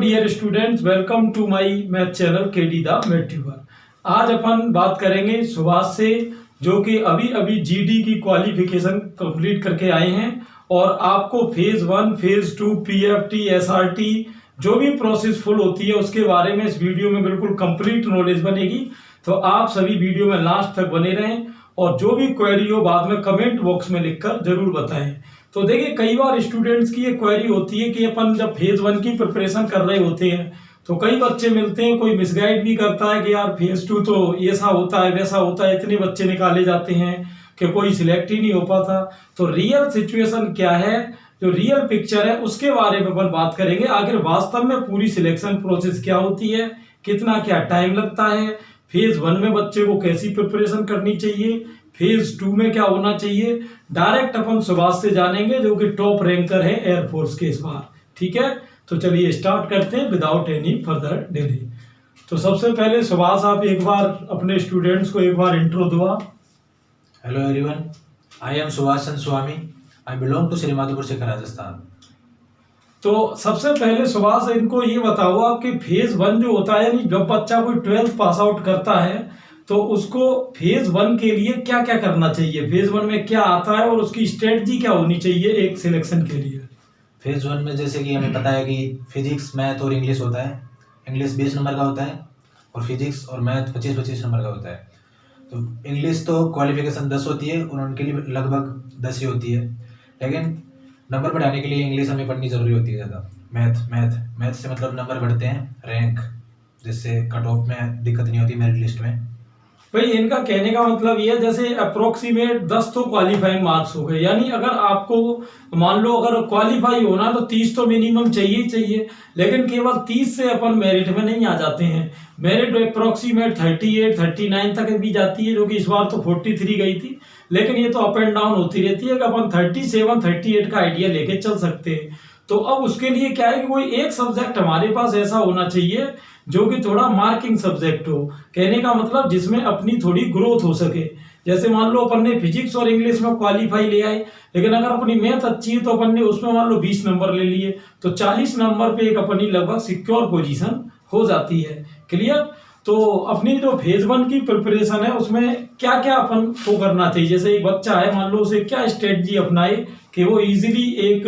Dear students, welcome to my math channel KD the math tuber. आज अपन बात करेंगे सुभाष से, जो कि अभी अभी जीडी की क्वालिफिकेशन कंप्लीट करके आए हैं और आपको फेज 1, फेज 2, पीएफटी, एसआरटी जो भी प्रोसेस फुल होती है उसके बारे में इस वीडियो में बिल्कुल कंप्लीट नॉलेज बनेगी। तो आप सभी वीडियो में लास्ट तक बने रहें और जो भी क्वेरी हो बाद में कमेंट बॉक्स में लिखकर जरूर बताएं। तो देखिए, कई बार स्टूडेंट्स की ये क्वेरी होती है कि अपन जब फेज 1 की प्रिपरेशन कर रहे होते हैं तो कई बच्चे मिलते हैं, कोई मिसगाइड भी करता है कि यार फेज 2 तो ऐसा होता है वैसा होता है, इतने बच्चे निकाले जाते हैं कि कोई सिलेक्ट ही नहीं हो पाता। तो रियल सिचुएशन क्या है, जो रियल पिक्चर है उसके बारे में अपन बात करेंगे। आखिर वास्तव में पूरी सिलेक्शन प्रोसेस क्या होती है, कितना क्या टाइम लगता है, फेज 1 में बच्चे को कैसी प्रिपरेशन करनी चाहिए, फेज 2 में क्या होना चाहिए। डायरेक्ट अपन सुभाष से जानेंगे जो कि टॉप रैंकर है एयरफोर्स के इस बार। ठीक है, तो चलिए स्टार्ट करते हैं विदाउट एनी फर्दर डिले। तो सबसे पहले सुभाष, आप एक बार अपने स्टूडेंट्स को एक बार इंट्रो दो। Hello everyone, I am Subhash Chandra Swami. I belong to Shri Madhopur Shekhar, Rajasthan. तो सबसे पहले सुभाष, इनको ये बताओ आपके फेज 1 जो होता है, यानी जब बच्चा कोई 12th पास आउट करता है तो उसको फेज 1 के लिए क्या क्या करना चाहिए, फेज 1 में क्या आता है और उसकी स्ट्रेटजी क्या होनी चाहिए एक सिलेक्शन के लिए। फेज 1 में जैसे कि हमें पता है कि फिजिक्स, मैथ और इंग्लिश होता है। इंग्लिश 20 नंबर का होता है और फिजिक्स और मैथ 25-25 नंबर का होता है। तो इंग्लिश तो क्वालिफिकेशन 10 होती है और उनके लिए लगभग 10 ही होती है, लेकिन नंबर बढ़ाने के लिए इंग्लिश हमें पढ़नी जरूरी होती है ज़्यादा। मैथ से मतलब नंबर बढ़ते हैं, रैंक, जिससे कट ऑफ में दिक्कत नहीं होती मेरिट लिस्ट में। भाई इनका कहने का मतलब ये है, जैसे अप्रोक्सीमेट 10 तो क्वालिफाइंग मार्क्स हो गए, यानी अगर आपको मान लो अगर क्वालिफाई होना तो 30 तो मिनिमम चाहिए ही चाहिए, लेकिन केवल 30 से अपन मेरिट में नहीं आ जाते हैं। मेरिट अप्रोक्सीमेट 38-39 तक भी जाती है, जो कि इस बार तो 43 गई थी, लेकिन ये तो अप एंड डाउन होती रहती है कि अपन 37-38 का आइडिया लेके चल सकते हैं। तो अब उसके लिए क्या है कि कोई एक सब्जेक्ट हमारे पास ऐसा होना चाहिए जो कि थोड़ा मार्किंग सब्जेक्ट हो। कहने का मतलब जिसमें अपनी थोड़ी ग्रोथ हो सके। जैसे मान लो अपन ने फिजिक्स और इंग्लिश में क्वालिफाई ले आए, लेकिन अगर अपनी मैथ अच्छी है तो अपन ने उसमें मान लो 20 नंबर ले लिए, तो 40 नंबर पे एक अपनी लगभग सिक्योर पोजीशन हो जाती है। क्लियर। तो अपनी जो फेज 1 की प्रिपरेशन है उसमें क्या क्या अपन को करना चाहिए। जैसे एक बच्चा है, मान लो उसे क्या स्ट्रेटजी अपनाए कि वो इजीली एक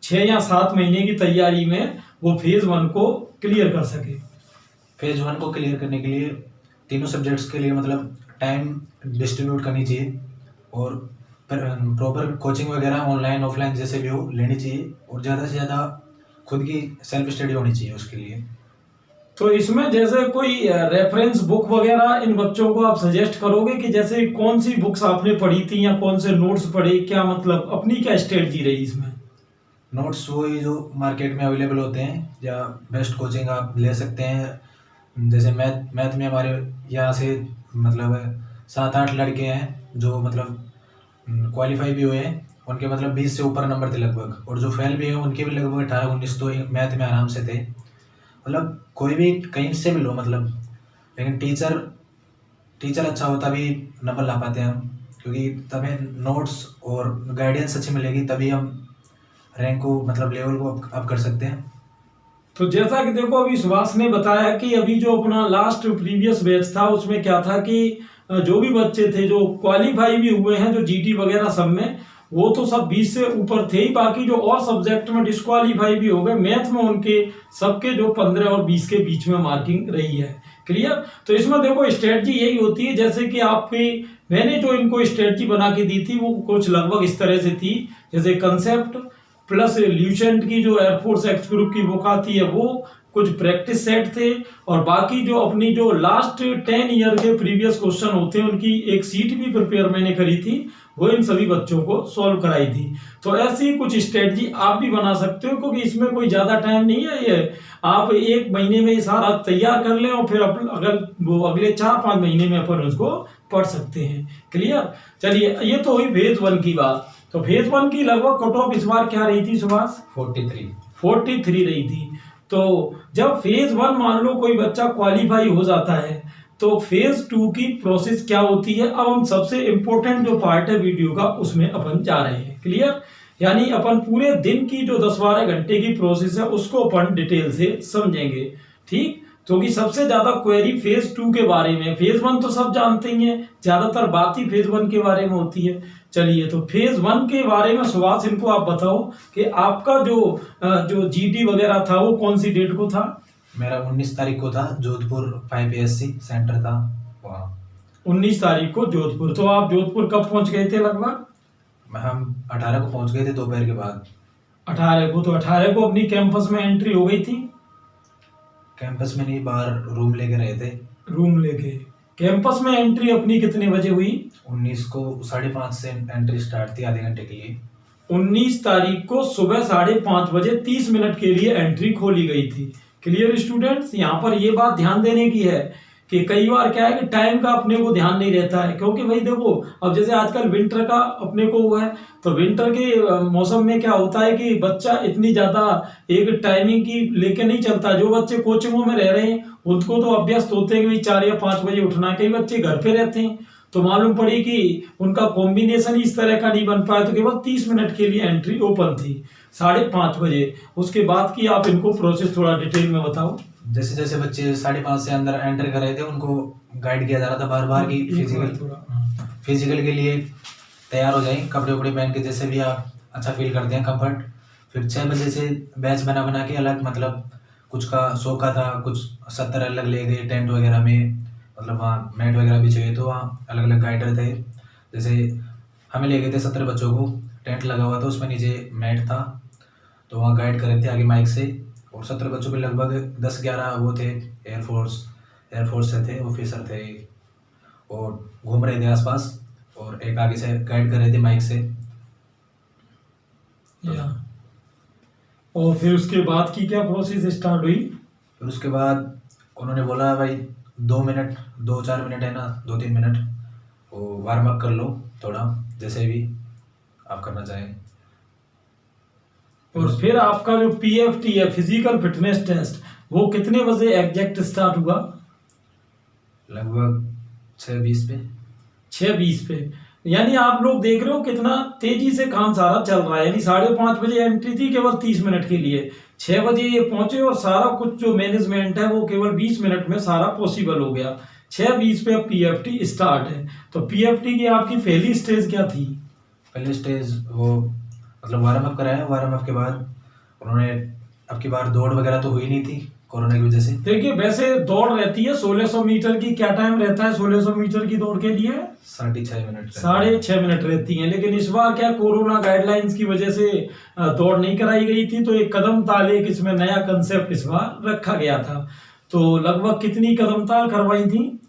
6 या 7 महीने की तैयारी में वो फेज 1 को क्लियर कर सके। फेज 1 को क्लियर करने के लिए तीनों सब्जेक्ट्स के लिए मतलब टाइम डिस्ट्रीब्यूट करनी चाहिए और प्रॉपर कोचिंग वगैरह ऑनलाइन ऑफलाइन जैसे भी हो लेनी चाहिए, और ज़्यादा से ज़्यादा खुद की सेल्फ स्टडी होनी चाहिए उसके लिए। तो इसमें जैसे कोई रेफरेंस बुक वगैरह इन बच्चों को आप सजेस्ट करोगे कि जैसे कौन सी बुक्स आपने पढ़ी थी या कौन से नोट्स पढ़े, क्या मतलब अपनी क्या स्ट्रेटजी रही इसमें। नोट्स वही जो मार्केट में अवेलेबल होते हैं या बेस्ट कोचिंग आप ले सकते हैं। जैसे मैथ में हमारे यहाँ से मतलब 7-8 लड़के हैं जो मतलब क्वालिफाई भी हुए हैं, उनके मतलब 20 से ऊपर नंबर थे लगभग, और जो फेल भी हैं उनके भी लगभग 18-19 तो मैथ में आराम से थे। मतलब कोई भी कहीं से भी लो मतलब, लेकिन टीचर अच्छा हो तभी नंबर ला पाते हैं हम, क्योंकि तभी नोट्स और गाइडेंस अच्छी मिलेगी तभी हम रैंक को मतलब लेवल को अप कर सकते हैं। तो जैसा कि देखो, अभी सुभाष ने बताया कि अभी जो अपना लास्ट प्रीवियस बैच था उसमें क्या था कि जो भी बच्चे थे जो क्वालिफाई भी हुए हैं, जो जीटी वगैरह सब में, वो तो सब 20 से ऊपर थे ही, बाकी जो और सब्जेक्ट में डिस्क्वालीफाई भी हो गए, मैथ में उनके सबके जो 15 और 20 के बीच में मार्किंग रही है। क्लियर। तो इसमें देखो स्ट्रेटजी यही होती है, जैसे कि आपकी मैंने जो इनको स्ट्रेटजी बना के दी थी वो कुछ लगभग इस तरह से थी। जैसे कंसेप्ट प्लस ल्यूसेंट की जो एयरफोर्स एक्स ग्रुप की बुक आती है वो, कुछ प्रैक्टिस सेट थे, और बाकी जो अपनी जो लास्ट 10 ईयर के प्रीवियस क्वेश्चन होते हैं उनकी एक सीट भी प्रिपेयर मैंने करी थी, वो इन सभी बच्चों को सॉल्व कराई थी। तो ऐसी कुछ स्ट्रेटजी आप भी बना सकते हो, क्योंकि इसमें कोई ज्यादा टाइम नहीं है। ये आप 1 महीने में ये सारा तैयार कर लें और फिर अगर वो अगले 4-5 महीने में अपन उसको पढ़ सकते हैं। क्लियर। चलिए, ये तो हुई फेज 1 की बात। तो फेज 1 की लगभग कट ऑफ इस बार क्या रही थी सुभाष। 43 रही थी। तो जब फेज 1 मान लो कोई बच्चा क्वालिफाई हो जाता है तो फेज 2 की प्रोसेस क्या होती है। अब हम सबसे इंपॉर्टेंट जो पार्ट है वीडियो का उसमें अपन जा रहे हैं। क्लियर। यानी अपन पूरे दिन की जो 10-12 घंटे की प्रोसेस है उसको अपन डिटेल से समझेंगे। ठीक, क्योंकि सबसे ज्यादा क्वेरी फेज 2 के बारे में, फेज 1 तो सब जानते ही हैं, ज्यादातर बात ही फेज 1 के बारे में होती है। चलिए, तो फेज 1 के बारे में सुभाष इनको आप बताओ कि आपका जो जीडी वगैरह था वो कौन सी डेट को था? मेरा 19 तारीख को था, जोधपुर 5 PSC सेंटर था वहाँ। 19 तारीख को जोधपुर। तो आप जोधपुर कब पहुंच गए थे लगभग? हम 18 को पहुंच गए थे दोपहर के बाद। 18 को? तो 18 को अपनी कैंपस में एंट्री हो गई थी? कैंपस में नहीं, बाहर रूम लेके रहे थे। रूम लेके। कैंपस में एंट्री अपनी कितने बजे हुई? 19 को 5:30 से एंट्री स्टार्ट थी, आधे घंटे के लिए। 19 तारीख को सुबह 5:30 बजे 30 मिनट के लिए एंट्री खोली गई थी। Clear students? यहाँ पर ये बात ध्यान देने की है कि कई बार क्या है कि टाइम का अपने को ध्यान नहीं रहता है, क्योंकि भाई देखो, अब जैसे आजकल विंटर का अपने को हुआ है, तो विंटर के मौसम में क्या होता है कि बच्चा इतनी ज्यादा एक टाइमिंग की लेके नहीं चलता। जो बच्चे कोचिंगों में रह रहे हैं उनको तो अभ्यस्त होते हैं कि 4 या 5 बजे उठना, कई बच्चे घर पे रहते हैं, तो मालूम पड़ी कि उनका कॉम्बिनेशन इस तरह का नहीं बन पाया, तो केवल 30 मिनट के लिए एंट्री ओपन थी 5:30 बजे। उसके बाद की आप इनको प्रोसेस थोड़ा डिटेल में बताओ। जैसे जैसे बच्चे 5:30 से अंदर एंटर कर रहे थे, उनको गाइड किया जा रहा था बार बार कि फिजिकल के लिए तैयार हो जाएं, कपड़े वपड़े पहन के, जैसे भी आप अच्छा फील करते हैं, कंफर्ट। फिर 6 बजे से बैच बना बना के अलग, मतलब कुछ का 100 का था, कुछ 70 अलग ले गए टेंट वगैरह में, मतलब वहाँ मैट वगैरह भी चाहिए, तो वहाँ अलग अलग गाइडर थे। जैसे हमें ले गए थे 70 बच्चों को, टेंट लगा हुआ था, उसमें नीचे मैट था, तो वहाँ गाइड कर रहे थे आगे माइक से। और 70 बच्चों पे लगभग 10-11 वो थे, एयरफोर्स से थे, ऑफिसर थे, और घूम रहे थे आसपास, और एक आगे से गाइड कर रहे थे माइक से। और फिर उसके बाद की क्या प्रोसेस स्टार्ट हुई? फिर उसके बाद उन्होंने बोला भाई 2-4 मिनट है ना, 2-3 मिनट वो वार्म अप कर लो थोड़ा, जैसे भी आप करना चाहें। और फिर आपका जो पीएफटी है, फिजिकल फिटनेस टेस्ट, वो कितने बजे एग्जैक्ट स्टार्ट हुआ? लगभग 6:20 पे। 6:20 पे। यानी आप लोग देख रहे हो कितना तेजी से काम सारा चल रहा है। यानी 5:30 बजे एंट्री थी केवल 30 मिनट के लिए, 6 बजे ये पहुंचे और सारा कुछ जो मैनेजमेंट है वो केवल 20 मिनट में सारा पॉसिबल हो गया। 6:20 पे अब पीएफटी स्टार्ट है। तो पीएफटी की आपकी पहली स्टेज क्या थी? पहली स्टेज वो मतलब वार्म अप कराया। वार्म अप के बाद उन्होंने, अब की बार दौड़ वगैरह तो हुई नहीं थी कोरोना की वजह से। देखिए, वैसे दौड़ रहती है 1600 मीटर की। क्या टाइम रहता है 1600 मीटर की दौड़ के लिए? 6.5 मिनट। 6.5 मिनट रहती हैं। लेकिन इस बार क्या कोरोना गाइडलाइंस की वजह से दौड़ नहीं कराई गई थी, तो एक कदम ताल, एक इसमें नया कंसेप्ट इस बार रखा गया था। तो लगभग कितनी कदम ताल करवाई थी?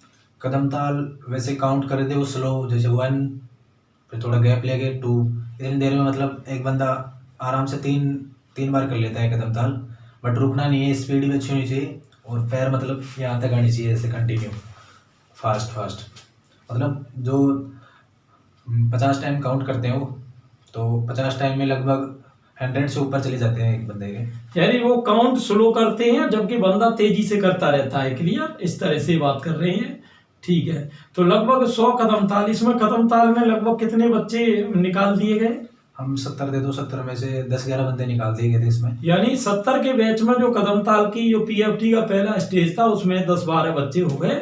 कदम ताल वैसे काउंट करे थे वो स्लो, जैसे 1, फिर थोड़ा गैप ले गए 2, इतनी देर में मतलब एक बंदा आराम से 3 बार कर लेता है कदम ताल। बट रुकना नहीं है, स्पीड भी अच्छी होनी चाहिए, और पैर मतलब यहाँ तक आनी चाहिए, ऐसे कंटिन्यू फास्ट। मतलब जो 50 टाइम काउंट करते हैं वो, तो 50 टाइम में लगभग 100 से ऊपर चले जाते हैं एक बंदे के। यानी वो काउंट स्लो करते हैं जबकि बंदा तेजी से करता रहता है। क्लियर? इस तरह से बात कर रहे हैं। ठीक है, तो लगभग 100 कदम ताल। इसमें कदम ताल में लगभग कितने बच्चे निकाल दिए गए? हम 70 दे दो, 70 में से 10-11 बंदे निकाल दिए गए थे इसमें। यानी 70 के बैच में जो कदम ताल की जो पीएफटी का पहला स्टेज था उसमें 10-12 बच्चे हो गए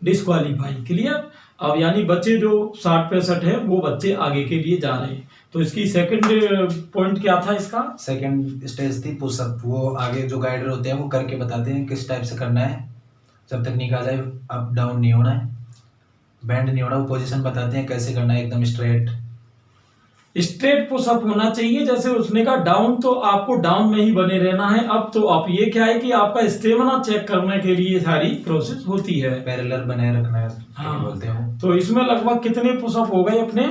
डिस्क्वालीफाई। क्लियर? अब यानी बच्चे जो 60-65 है वो बच्चे आगे के लिए जा रहे हैं। तो इसकी सेकंड पॉइंट क्या था इसका? सेकंड स्टेज थी पुशअप। वो आगे जो गाइडर होते हैं वो करके बताते हैं किस टाइप से करना है, जब तक नहीं कहा जाए अप डाउन नहीं होना है, बैंड नहीं होना। वो पोजीशन बताते हैं कैसे करना है, एकदम स्ट्रेट पुशअप होना चाहिए। जैसे उसने कहा डाउन, तो आपको डाउन में ही बने रहना है। अब तो आप ये क्या है कि आपका स्टेमिना चेक करने के लिए सारी प्रोसेस होती है, पैरेलल बनाए रखना है। हाँ, बोलते हैं। तो इसमें लगभग कितने पुशअप हो गए अपने?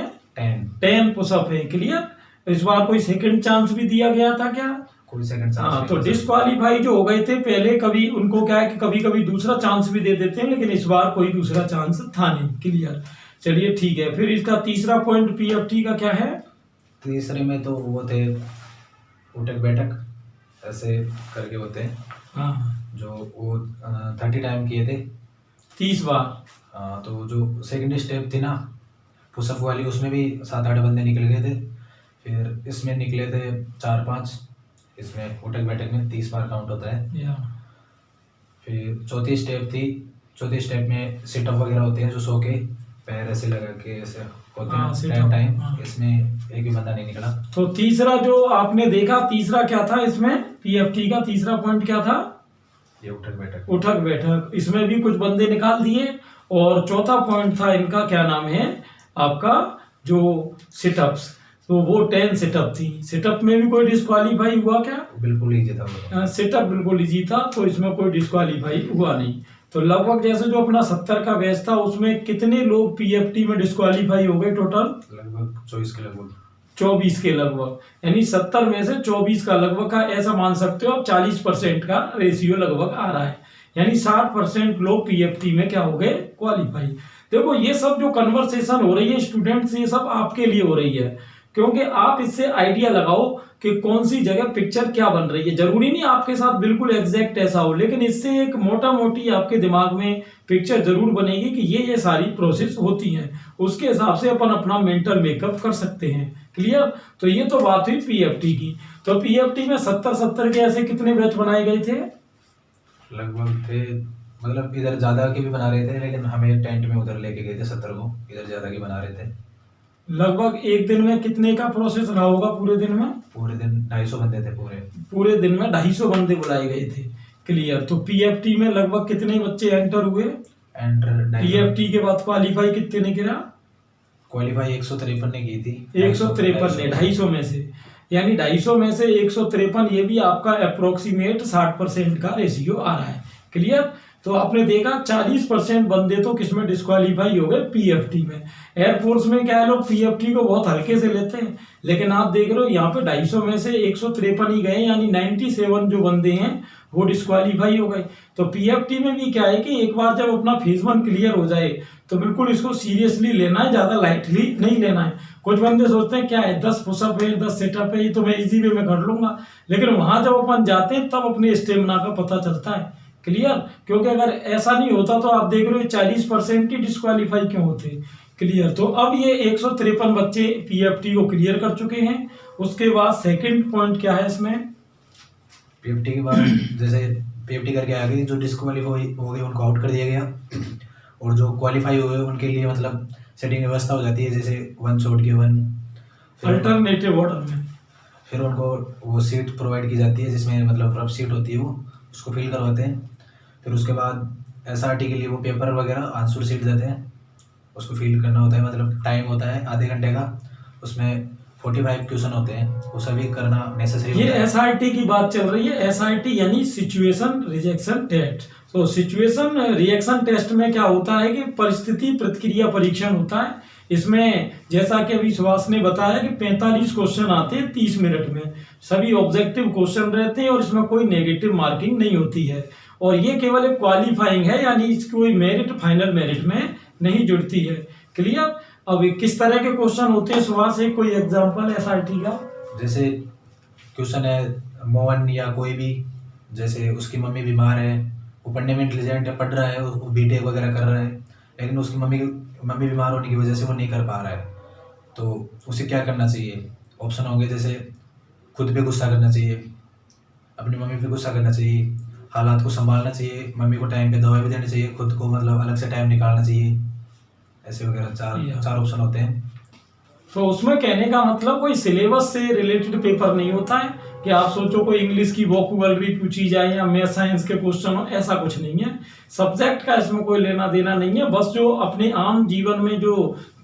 10 पुशअप है। क्लियर? इस बार कोई सेकंड चांस भी दिया गया था क्या? कोई सेकंड चांस? हाँ, तो डिस्क्वालीफाई जो हो गए थे पहले, कभी उनको क्या है कि कभी कभी दूसरा चांस भी दे देते हैं, लेकिन इस बार कोई दूसरा चांस था नहीं। क्लियर? चलिए ठीक है। फिर इसका तीसरा पॉइंट पीएफटी का क्या है? तीसरे में तो वो थे उठक बैठक ऐसे करके होते हैं, हाँ, जो वो 30 टाइम किए थे 30 बार। हाँ, तो जो सेकंड स्टेप थी ना पुशअप वाली, उसमें भी 7-8 बंदे निकल गए थे। फिर इसमें निकले थे 4-5, इसमें उठक बैठक में 30 बार काउंट होता है। या फिर चौथी स्टेप थी, चौथी स्टेप में सिटअप वगैरह होते हैं जो सो के पैर ऐसे लगा के ऐसे होते हाँ, हैं sit-up, टाइम। हाँ। इसमें एक भी बंदा नहीं निकला। तो तीसरा जो आपने देखा, तीसरा क्या था इसमें पीएफटी का तीसरा पॉइंट क्या था? ये उठक बैठक। उठक बैठक, इसमें भी कुछ बंदे निकाल दिए। और चौथा पॉइंट था इनका, क्या नाम है आपका, जो सिटअप्स, तो वो 10 सिटअप थी। सिटअप में भी कोई डिस्क्वालीफाई हुआ क्या? बिल्कुल ईजी था वो। सेटअप बिल्कुल इजी था, तो इसमें कोई डिस्क्वालीफाई हुआ नहीं। तो लगभग जैसे जो अपना 70 का बैच था उसमें कितने लोग पीएफटी में डिस्क्वालीफाई हो गए टोटल? लगभग 24 के लगभग। 24 के लगभग, यानी 70 में से 24 का लगभग का, ऐसा मान सकते हो आप 40% का रेशियो लगभग आ रहा है। यानी 60% लोग पीएफटी में क्या हो गए, क्वालिफाई। देखो ये सब जो कन्वर्सेशन हो रही है स्टूडेंट्स, ये सब आपके लिए हो रही है, क्योंकि आप इससे आइडिया लगाओ कि कौन सी जगह पिक्चर क्या बन रही है। जरूरी नहीं आपके साथ बिल्कुल एग्जैक्ट ऐसा हो, लेकिन इससे एक मोटा मोटी आपके दिमाग में पिक्चर जरूर बनेगी कि ये सारी प्रोसेस होती हैं। उसके हिसाब से अपन अपना मेंटल मेकअप कर सकते हैं। क्लियर? तो ये तो बात हुई पीएफटी की। तो पीएफटी में 70 के ऐसे कितने बैच बनाए गए थे? लगभग थे, मतलब इधर ज्यादा के भी बना रहे थे, लेकिन हमें टेंट में उधर लेके गए थे 70 को, इधर ज्यादा के बना रहे थे। लगभग एक दिन में कितने का प्रोसेस रहा होगा पूरे दिन में? पूरे दिन 250 बंदे थे पूरे। पूरे दिन में 250 बंदे बुलाए गए थे। क्लियर? तो पीएफटी में लगभग कितने बच्चे एंटर हुए? एंटर पीएफटी के बाद क्वालिफाई कितने ने किया? क्वालिफाई 153 ने की थी। 153 ने 250 में से, यानी 250 में से 153, ये भी आपका अप्रोक्सीमेट 60% का रेशियो आ रहा है। क्लियर? तो आपने देखा 40% बंदे तो किसमें डिस्क्वालीफाई हो गए, पीएफटी में। एयरफोर्स में क्या है, लोग पीएफटी को बहुत हल्के से लेते हैं, लेकिन आप देख रहे हो यहाँ पे 250 में से 153 ही गए, यानी 97 जो बंदे हैं वो डिस्क्वालीफाई हो गए। तो पीएफटी में भी क्या है कि एक बार जब अपना फेज 1 क्लियर हो जाए तो बिल्कुल इसको सीरियसली लेना है, ज्यादा लाइटली नहीं लेना है। कुछ बंदे सोचते हैं क्या है, 10 पुशअप है, 10 सेटअप है, ये तो मैं इजी वे में कर लूंगा, लेकिन वहां जब अपन जाते हैं तब अपने स्टेमिना का पता चलता है। क्लियर? क्योंकि अगर ऐसा नहीं होता तो आप देख रहे हो 40% ही डिस्क्वालीफाई क्यों होते। क्लियर? तो अब ये 153 बच्चे पीएफटी को क्लियर कर चुके हैं। उसके बाद सेकंड पॉइंट क्या है इसमें? पीएफटी के बाद जैसे पीएफटी करके आ गई, जो डिस्क्वालीफाई हो गए उनको आउट कर दिया गया, और जो क्वालिफाई हुए उनके लिए मतलब सेटिंग व्यवस्था हो जाती है, जैसे 1 शॉट के 1 अल्टरनेटिव ऑर्डर में। फिर उनको वो सीट प्रोवाइड की जाती है, जिसमें मतलब रफ सीट होती है, वो उसको फिल करवाते हैं। फिर उसके बाद एसआरटी के लिए वो पेपर वगैरह आंसर सीट देते हैं, उसको फिल करना होता है। मतलब टाइम होता है आधे घंटे का, उसमें 45 क्वेश्चन होते हैं, वो सभी करना नेसेसरी। ये एसआरटी की बात चल रही है। एसआरटी यानी सिचुएशन रिजेक्शन टेस्ट। तो सिचुएशन रिएक्शन टेस्ट में क्या होता है कि परिस्थिति प्रतिक्रिया परीक्षण होता है। इसमें जैसा कि अभी सुभाष ने बताया कि 45 क्वेश्चन आते हैं 30 मिनट में, सभी ऑब्जेक्टिव क्वेश्चन रहते हैं और इसमें कोई नेगेटिव मार्किंग नहीं होती है। और ये केवल एक क्वालिफाइंग है, यानी इसकी कोई मेरिट फाइनल मेरिट में नहीं जुड़ती है। क्लियर? अब किस तरह के क्वेश्चन होते हैं सुभाष, एक कोई एग्जांपल एसआरटी का? जैसे क्वेश्चन है मोहन या कोई भी, जैसे उसकी मम्मी बीमार है, वो पढ़ने में इंटेलिजेंट है, पढ़ रहा है, वो बीटेक वगैरह कर रहा है, लेकिन उसकी मम्मी बीमार होने की वजह से वो नहीं कर पा रहा है, तो उसे क्या करना चाहिए? ऑप्शन होंगे जैसे खुद पे गुस्सा करना चाहिए, अपनी मम्मी पे गुस्सा करना चाहिए, हालात को संभालना चाहिए, मम्मी को टाइम पे दवाई भी देनी चाहिए, खुद को मतलब अलग से टाइम निकालना चाहिए, ऐसे वगैरह चार ऑप्शन होते हैं। तो उसमें कहने का मतलब कोई सिलेबस से रिलेटेड पेपर नहीं होता है कि आप सोचो कोई इंग्लिश की वोकैबुलरी पूछी जाए या मैथ साइंस के क्वेश्चन हो, ऐसा कुछ नहीं है। सब्जेक्ट का इसमें कोई लेना देना नहीं है, बस जो अपने आम जीवन में जो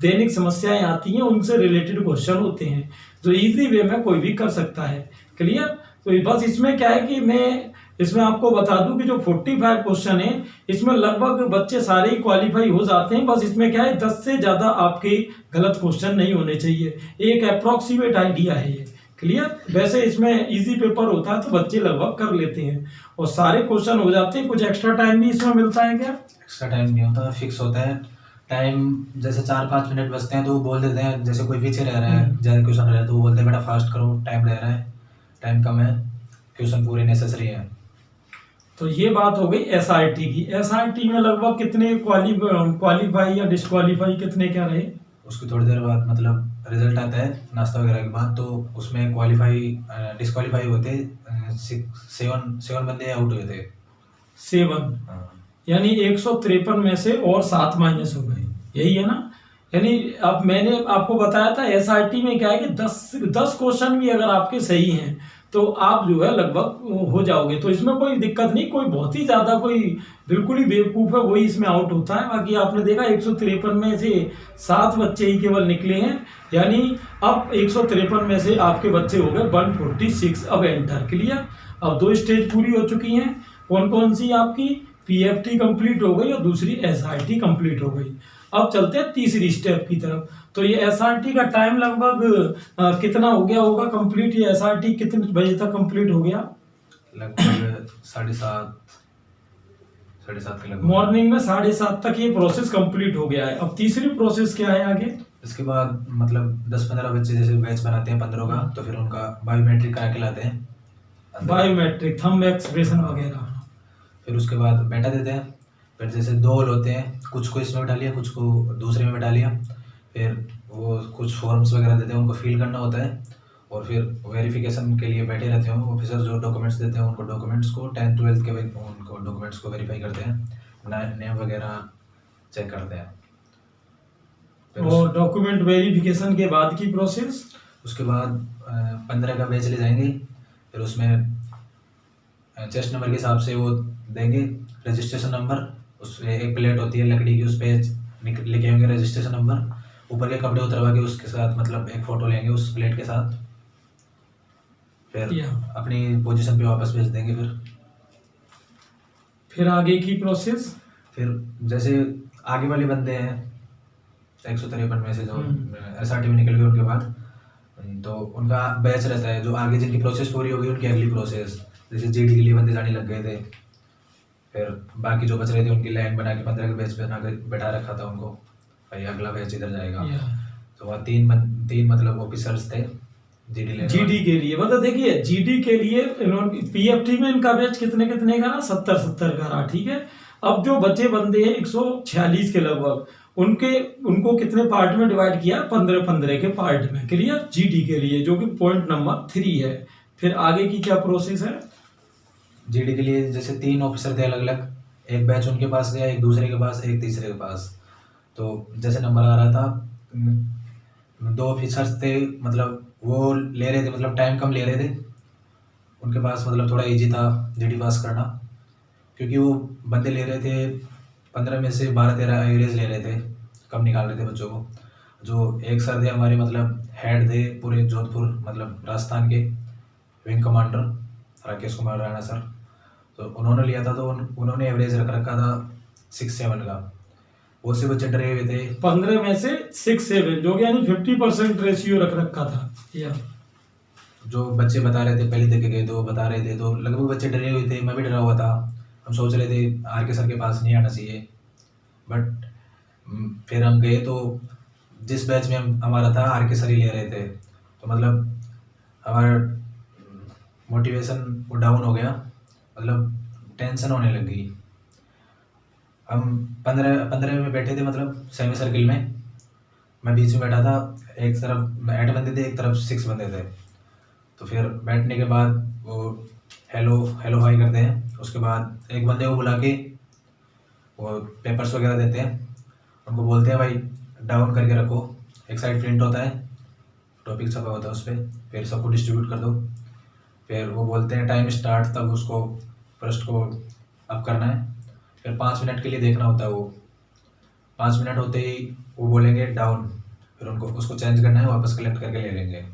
दैनिक समस्याएं आती हैं उनसे रिलेटेड क्वेश्चन होते हैं, जो इजी वे में कोई भी कर सकता है। क्लियर? तो बस इसमें क्या है कि मैं इसमें आपको बता दूं कि जो 45 क्वेश्चन है इसमें लगभग बच्चे सारे ही क्वालिफाई हो जाते हैं। बस इसमें क्या है, 10 से ज्यादा आपके गलत क्वेश्चन नहीं होने चाहिए, एक अप्रोक्सीमेट आइडिया है ये। क्लियर? वैसे इसमें इजी पेपर होता है तो बच्चे लगभग कर लेते हैं और सारे क्वेश्चन हो जाते हैं। कुछ एक्स्ट्रा टाइम भी इसमें मिलता है क्या? एक्स्ट्रा टाइम नहीं होता, फिक्स होता है टाइम। जैसे 4-5 मिनट बचते हैं तो वो बोल देते हैं, जैसे कोई पीछे रह रहा है, ज्यादा क्वेश्चन रह रहा है तो वो बोलते हैं बेटा फास्ट करो, टाइम रह रहा है, टाइम कम है, क्वेश्चन पूरे नेसेसरी है। तो ये बात हो गई एसआरटी की। एसआरटी में लगभग कितने क्वालिफाई या डिस्क्वालीफाई कितने क्या रहे? उसकी थोड़ी देर बाद मतलब रिजल्ट आता है नाश्ता वगैरह के बाद, तो उसमें डिस्क्वालीफाई होते 7 बंदे आउट हुए थे। 7, हाँ। यानी 153 में से और 7 माइनस हो गए, यही है ना। यानी अब मैंने आपको बताया था एसआरटी में क्या है कि 10 क्वेश्चन भी अगर आपके सही हैं तो आप जो है लगभग हो जाओगे, तो इसमें कोई दिक्कत नहीं। कोई बहुत ही ज्यादा कोई बिल्कुल ही बेवकूफ है वही इसमें आउट होता है। बाकी आपने देखा 153 में से 7 बच्चे ही केवल निकले हैं, यानी अब 153 में से आपके बच्चे हो गए 146। अब एंटर, क्लियर। अब 2 स्टेज पूरी हो चुकी हैं। कौन कौन सी? आपकी पीएफटी कंप्लीट हो गई और दूसरी एसआरटी कंप्लीट हो गई। अब चलते हैं तीसरी स्टेप की तरफ। तो ये एसआरटी का टाइम लगभग कितना हो गया होगा कंप्लीट? ये एसआरटी कितने बजे तक कंप्लीट हो गया? लगभग 7:30 के लगभग। मॉर्निंग में 7:30 तक ये प्रोसेस कंप्लीट हो गया है। अब तीसरी प्रोसेस क्या है आगे? इसके बाद मतलब 10-15 बच्चे जैसे बैच बनाते हैं 15 का, तो फिर उनका बायोमेट्रिक करा के लाते हैं। बायोमेट्रिक, थंब एक्सप्रेशन वगैरह। फिर उसके बाद बैठा देते हैं। फिर जैसे 2 हॉल होते हैं, कुछ को इसमें बैठा लिया, कुछ को दूसरे में बैठा लिया। फिर वो कुछ फॉर्म्स वगैरह देते हैं, उनको फिल करना होता है। और फिर वेरिफिकेशन के लिए बैठे रहते हैं ऑफिसर, जो डॉक्यूमेंट्स देते हैं उनको डॉक्यूमेंट्स को 10th-12th के उनको डॉक्यूमेंट्स को वेरीफाई करते हैं, नेम वगैरह चेक करते हैं। फिर और डॉक्यूमेंट वेरिफिकेशन के बाद की प्रोसेस? उसके बाद 15 का बैच ले जाएंगे। फिर उसमें चेस्ट नंबर के हिसाब से वो देंगे रजिस्ट्रेशन नंबर। उसमें एक प्लेट होती है लकड़ी की, उस पर लिखे होंगे रजिस्ट्रेशन नंबर। ऊपर के कपड़े उतरवा के उसके साथ मतलब एक फ़ोटो लेंगे उस प्लेट के साथ। फिर अपनी पोजीशन पे वापस भेज देंगे। फिर आगे की प्रोसेस? फिर जैसे आगे वाले बंदे हैं 153 में से जो एसआरटी में निकल गए, उनके बाद तो उनका बैच रहता है। जो आगे जिनकी प्रोसेस पूरी होगी उनकी अगली प्रोसेस, जैसे जीडी के लिए बंदे जाने लग गए थे। फिर बाकी जो बच रहे थे उनकी लाइन बना के 15 के बैच बना के बैठा रखा था उनको, भाई अगला बैच इधर जाएगा। तो वहाँ तीन मतलब ऑफिसर्स थे जीडी के लिए। मतलब देखिए जीडी के लिए इन्होंने पीएफटी में इनका बैच कितने का ना 70 का रहा, ठीक है। अब जो बचे बंदे हैं 146 के लगभग, उनको कितने पार्ट में डिवाइड किया? 15 के पार्ट में, क्लियर। जीडी के लिए, जो कि पॉइंट नंबर 3 है। फिर आगे की क्या प्रोसेस है? जीडी के लिए जैसे 3 ऑफिसर थे अलग अलग, एक बैच उनके पास गया, एक दूसरे के पास, एक तीसरे के पास। तो जैसे नंबर आ रहा था, 2 ऑफिसर्स थे, मतलब वो ले रहे थे, मतलब टाइम कम ले रहे थे। उनके पास मतलब थोड़ा इजी था जीडी पास करना, क्योंकि वो बंदे ले रहे थे 15 में से 12-13 एवरेज ले रहे थे, कम निकाल रहे थे बच्चों को। जो एक सर थे हमारे मतलब हेड थे पूरे जोधपुर मतलब राजस्थान के, wing commander Rakesh Kumar Rana sir. तो उन्होंने लिया था, तो उन्होंने एवरेज रख रखा था 6-7 का। बहुत से बच्चे डरे हुए थे। 15 में से 6-7, जो कि यानी 50% रेशियो रख रखा था। या जो बच्चे बता रहे थे पहले देखे गए, तो बता रहे थे, तो लगभग बच्चे डरे हुए थे, मैं भी डरा हुआ था। हम सोच रहे थे आर के सर के पास नहीं आना चाहिए, बट फिर हम गए तो जिस बैच में हमारा था आर के सर ही ले रहे थे, तो मतलब हमारा मोटिवेशन वो डाउन हो गया, मतलब टेंशन होने लग गई। हम 15 में बैठे थे, मतलब सेमी सर्किल में, मैं बीच में बैठा था। एक तरफ 8 बंदे थे, एक तरफ 6 बंदे थे। तो फिर बैठने के बाद वो हेलो हाई करते हैं। उसके बाद एक बंदे को बुला के वो पेपर्स वगैरह देते हैं, उनको बोलते हैं भाई डाउन करके रखो, एक साइड प्रिंट होता है, टॉपिक छपा होता है उस पर, फिर सबको डिस्ट्रीब्यूट कर दो। फिर वो बोलते हैं टाइम स्टार्ट, तब उसको फर्स्ट को अप करना है। फिर 5 मिनट के लिए देखना होता है, वो 5 मिनट होते ही वो बोलेंगे डाउन, फिर उनको उसको चेंज करना है, वापस कलेक्ट करके ले लेंगे।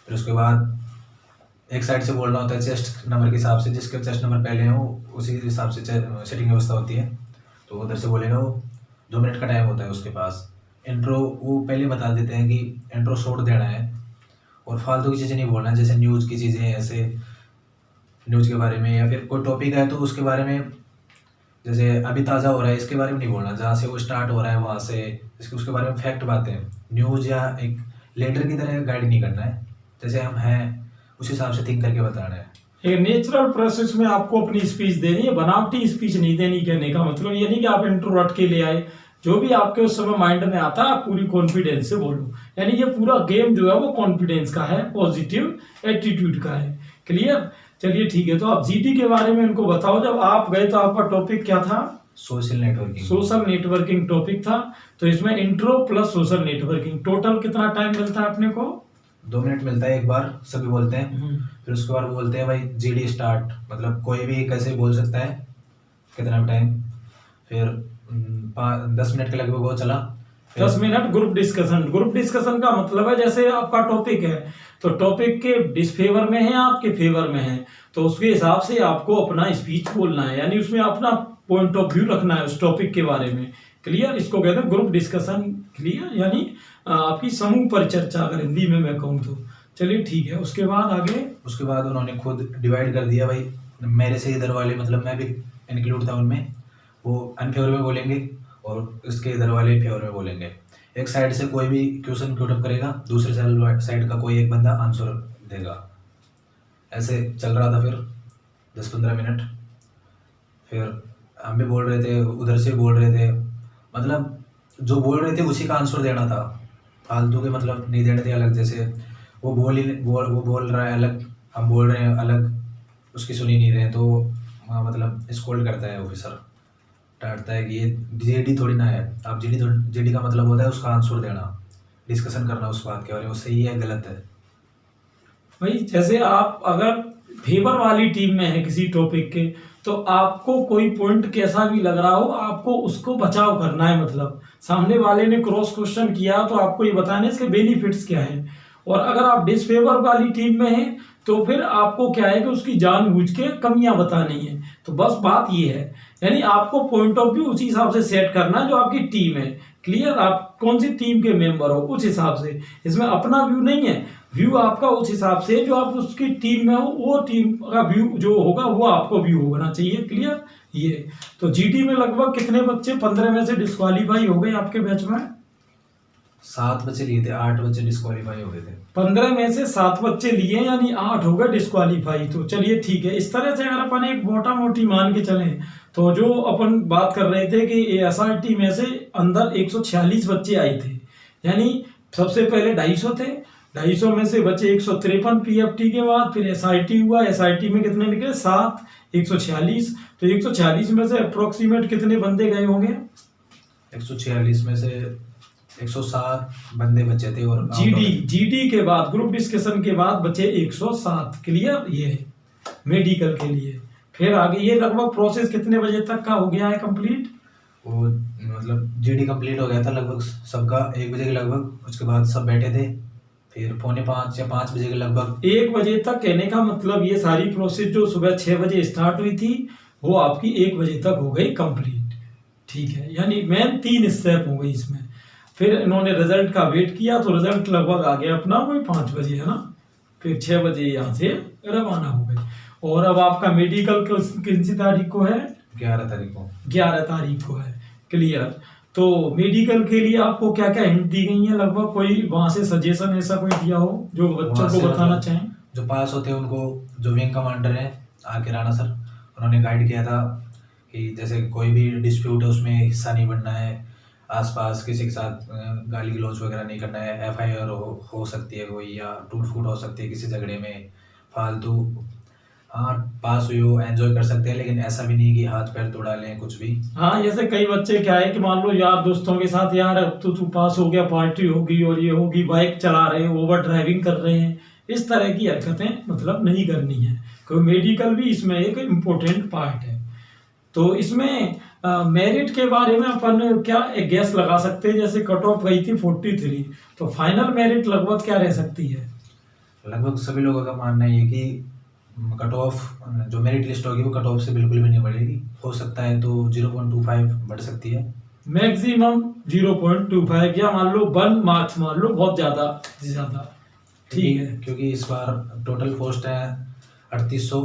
फिर उसके बाद एक साइड से बोलना होता है चेस्ट नंबर के हिसाब से, जिसके चेस्ट नंबर पहले हो उसी हिसाब से सेटिंग व्यवस्था होती है। तो उधर से बोलेगा, वो 2 मिनट का टाइम होता है उसके पास। इंट्रो वो पहले बता देते हैं कि इंट्रो शॉर्ट देना है और फालतू की चीज़ें नहीं बोलना है, जैसे न्यूज़ की चीज़ें, ऐसे न्यूज़ के बारे में, या फिर कोई टॉपिक है तो उसके बारे में, जैसे अभी ताज़ा हो रहा है इसके बारे में नहीं बोलना, जहाँ से वो स्टार्ट हो रहा है वहाँ से उसके बारे में फैक्ट बातें। न्यूज़ या एक लेटर की तरह गाइड नहीं करना है, जैसे हम हैं उस हिसाब से थिंक करके बताना है। एक नेचुरल प्रोसेस में आपको अपनी स्पीच देनी है, बनावटी स्पीच नहीं देनी। कहने का मतलब ये नहीं कि आप इंट्रो रट के ले आए, जो भी आपके उस समय माइंड में आता है आप पूरी कॉन्फिडेंस से बोलो। यानी ये पूरा गेम जो है वो कॉन्फिडेंस का है, पॉजिटिव एटीट्यूड का है। क्लियर? चलिए ठीक है, तो आप जीडी के बारे में इनको बताओ। जब आप गए तो आपका टॉपिक क्या था? Social networking. Social networking topic था। तो इसमें intro plus social networking, total कितना टाइम मिलता है अपने को? 2 मिनट मिलता है एक बार, सभी बोलते हैं। फिर उसके बाद वो बोलते हैं भाई जीडी स्टार्ट, मतलब कोई भी कैसे बोल सकता है, कितना टाइम। फिर 10 मिनट के लगभग वो चला। 10 minute group discussion. Group discussion का मतलब है जैसे आपका टॉपिक है तो टॉपिक के डिसफेवर में है, आपके फेवर में है, तो उसके हिसाब से आपको अपना स्पीच बोलना है, यानी उसमें अपना पॉइंट ऑफ व्यू रखना है उस टॉपिक के बारे में। क्लियर? इसको कहते हैं ग्रुप डिस्कशन। क्लियर? यानी आपकी समूह परिचर्चा, अगर हिंदी में मैं कहूँ तो। चलिए ठीक है, उसके बाद आगे? उसके बाद उन्होंने खुद डिवाइड कर दिया भाई, मेरे से इधर वाले, मतलब मैं भी इंक्लूड था उनमें, वो अनफेवर में बोलेंगे और इसके इधर वाले फेवर में बोलेंगे। एक साइड से कोई भी क्वेश्चन पुटअप करेगा, दूसरे साइड का कोई एक बंदा आंसर देगा। ऐसे चल रहा था फिर 10-15 मिनट। फिर हम भी बोल रहे थे, उधर से बोल रहे थे, मतलब जो बोल रहे थे उसी का आंसर देना था, फालतू के मतलब नहीं देने थे अलग। जैसे वो बोल रहा है अलग, हम बोल रहे हैं अलग, उसकी सुनी नहीं रहे तो मतलब स्कोल्ड करता है ऑफिसर, डांटता है कि ये जीडी थोड़ी ना है। आप जीडी का मतलब होता है उसका आंसर देना, डिस्कशन करना उस बात के बारे में, वो सही है गलत है। भाई जैसे आप अगर फेवर वाली टीम में है किसी टॉपिक के, तो आपको कोई पॉइंट कैसा भी लग रहा हो आपको उसको बचाव करना है। मतलब सामने वाले ने क्रॉस क्वेश्चन किया तो आपको ये बताना है इसके बेनिफिट्स क्या है। और अगर आप डिसफेवर वाली टीम में हैं तो फिर आपको क्या है कि उसकी जानबूझ के कमियां बतानी है। तो बस बात ये है, यानी आपको पॉइंट ऑफ व्यू उसी हिसाब से सेट करना है जो आपकी टीम है। क्लियर? आप कौन सी टीम के मेंबर हो उस हिसाब से, इसमें अपना व्यू नहीं है, व्यू आपका उस हिसाब से जो आप उसकी टीम में हो वो टीम का व्यू जो होगा वो आपको व्यू होना चाहिए। क्लियर? ये तो जीडी में लगभग कितने बच्चे 15 में से डिस्क्वालीफाई हो गए आपके बैच में? 7 बच्चे लिए थे, 8 बच्चे डिस्क्वालीफाई हो गए थे। 15 में से 7 बच्चे लिए, यानी 8 हो गए डिस्क्वालीफाई। तो चलिए ठीक है, इस तरह से अगर अपन एक मोटा मोटी मान के चलें तो जो अपन बात कर रहे थे कि एसआरटी में से अंदर 146 बच्चे आए थे, यानी सबसे पहले 250 थे, 250 में से बचे 153 पीएफटी के बाद, फिर एसआईटी हुआ, एसआईटी में कितने निकले? 7, 146। तो 146 में से अप्रोक्सीमेट कितने बंदे गए होंगे? 146 में से 107 बंदे बचे थे। और जीडी के बाद ग्रुप डिस्कशन के बाद बचे 107। क्लियर? ये मेडिकल के लिए। फिर आगे ये लगभग प्रोसेस कितने बजे तक का हो गया है कंप्लीट? वो मतलब जीडी कंप्लीट हो गया था लगभग सबका 1 बजे के लगभग। उसके बाद सब बैठे थे, फिर 4:45 या 5 बजे के लगभग। 1 बजे तक, कहने का मतलब ये सारी प्रोसेस जो सुबह 6 बजे स्टार्ट हुई थी वो आपकी 1 बजे तक हो गई कंप्लीट। ठीक है, यानी मेन 3 स्टेप हो गई इसमें। फिर इन्होंने रिजल्ट का वेट किया तो रिजल्ट लगभग आ गया अपना वही 5 बजे, है ना। फिर 6 बजे यहाँ से रवाना हो गए। और अब आपका मेडिकल किन सी तारीख को है? 11 तारीख को। 11 तारीख को है। क्लियर? तो मेडिकल के लिए आपको क्या क्या हिंट दी गई है? लगभग कोई वहां से सजेशन ऐसा कोई दिया हो जो बच्चों को बताना चाहें? जो पास होते हैं उनको, जो विंग कमांडर है आर के राणा सर, उन्होंने गाइड किया था कि जैसे कोई भी डिस्प्यूट है उसमें हिस्सा नहीं बनना है, आसपास किसी के साथ गाली गलौज वगैरह नहीं करना है, एफआईआर हो सकती है कोई, या टूट फूट हो सकती है किसी झगड़े में फालतू। हाँ, पास हुई हो एंजॉय कर सकते हैं, लेकिन ऐसा भी नहीं कि हाथ पैर तोड़ा लें कुछ भी। हाँ, जैसे कई बच्चे क्या है कि मान लो यार दोस्तों के साथ, यार अब तो तू पास हो गया, पार्टी होगी और ये होगी, बाइक चला रहे हैं, ओवर ड्राइविंग कर रहे हैं, इस तरह की हरकतें मतलब नहीं करनी है, क्योंकि मेडिकल भी इसमें एक इम्पोर्टेंट पार्ट है। तो इसमें मेरिट के बारे में अपन क्या एक गैस लगा सकते हैं? जैसे कट ऑफ गई थी 43, तो फाइनल मेरिट लगभग क्या रह सकती है? लगभग सभी लोगों का मानना है कि कट ऑफ जो मेरिट लिस्ट होगी वो कट ऑफ से बिल्कुल भी नहीं बढ़ेगी। हो सकता है तो 0.25 बढ़ सकती है, मैक्सिमम 0.25, या मान लो 1 मार्क्स मान लो, बहुत ज्यादा। ठीक है, क्योंकि इस बार टोटल पोस्ट है 3800,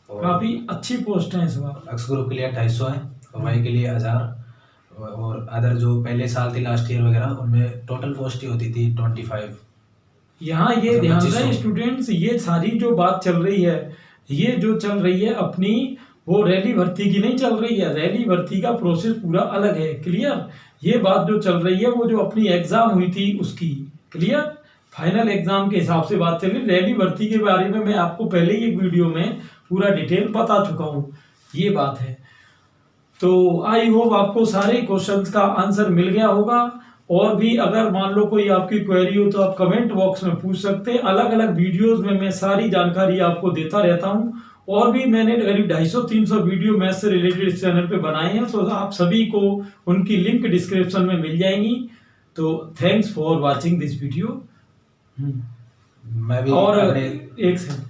काफी अच्छी पोस्ट है इस बार। एक्स ग्रुप के लिए 250 है और वाई के लिए 1000, और अदर जो पहले साल थी लास्ट ईयर वगैरह उनमें टोटल पोस्ट ही होती थी 25। यहाँ ये ध्यान रहे स्टूडेंट्स, ये सारी जो बात चल रही है, ये जो चल रही है अपनी वो रैली भर्ती की नहीं चल रही है। रैली भर्ती का प्रोसेस पूरा अलग है। क्लियर? ये बात जो चल रही है वो जो अपनी एग्जाम हुई थी उसकी। क्लियर? फाइनल एग्जाम के हिसाब से बात चल रही। रैली भर्ती के बारे में मैं आपको पहले ही एक वीडियो में पूरा डिटेल बता चुका हूँ। ये बात है। तो आई होप आपको सारे क्वेश्चंस का आंसर मिल गया होगा। और भी अगर मान लो कोई आपकी क्वेरी हो तो आप कमेंट बॉक्स में पूछ सकते हैं। अलग अलग वीडियोस में मैं सारी जानकारी आपको देता रहता हूं। और भी मैंने करीब 250-300 वीडियो मैथ से रिलेटेड इस चैनल पे बनाए हैं, तो आप सभी को उनकी लिंक डिस्क्रिप्शन में मिल जाएंगी। तो thanks for watching this video. मैं भी और अपने एक सेकंड,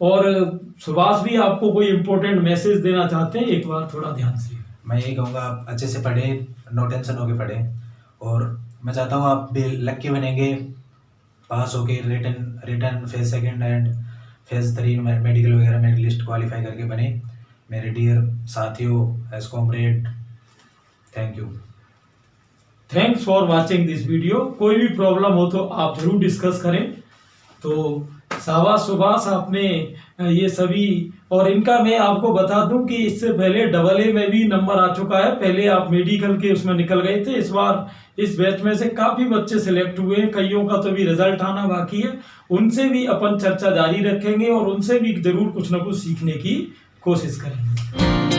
और सुभाष भी आपको कोई इंपॉर्टेंट मैसेज देना चाहते हैं, एक बार थोड़ा ध्यान से। मैं यही कहूँगा, आप अच्छे से पढ़ें, नो टेंशन होके पढ़ें। और मैं चाहता हूँ आप भी लक्की बनेंगे, पास होके return phase second and phase 3 में मेडिकल वगैरह में लिस्ट क्वालिफाई करके बने। मेरे डियर साथियों, as comrade, thank you. Thanks for watching this video. कोई भी प्रॉब्लम हो तो आप जरूर डिस्कस करें। तो शाबाश सुभाष, आपने ये सभी, और इनका मैं आपको बता दूं कि इससे पहले AA में भी नंबर आ चुका है। पहले आप मेडिकल के उसमें निकल गए थे। इस बार इस बैच में से काफी बच्चे सिलेक्ट हुए हैं, कईयों का तो भी रिजल्ट आना बाकी है। उनसे भी अपन चर्चा जारी रखेंगे और उनसे भी जरूर कुछ ना कुछ सीखने की कोशिश करेंगे।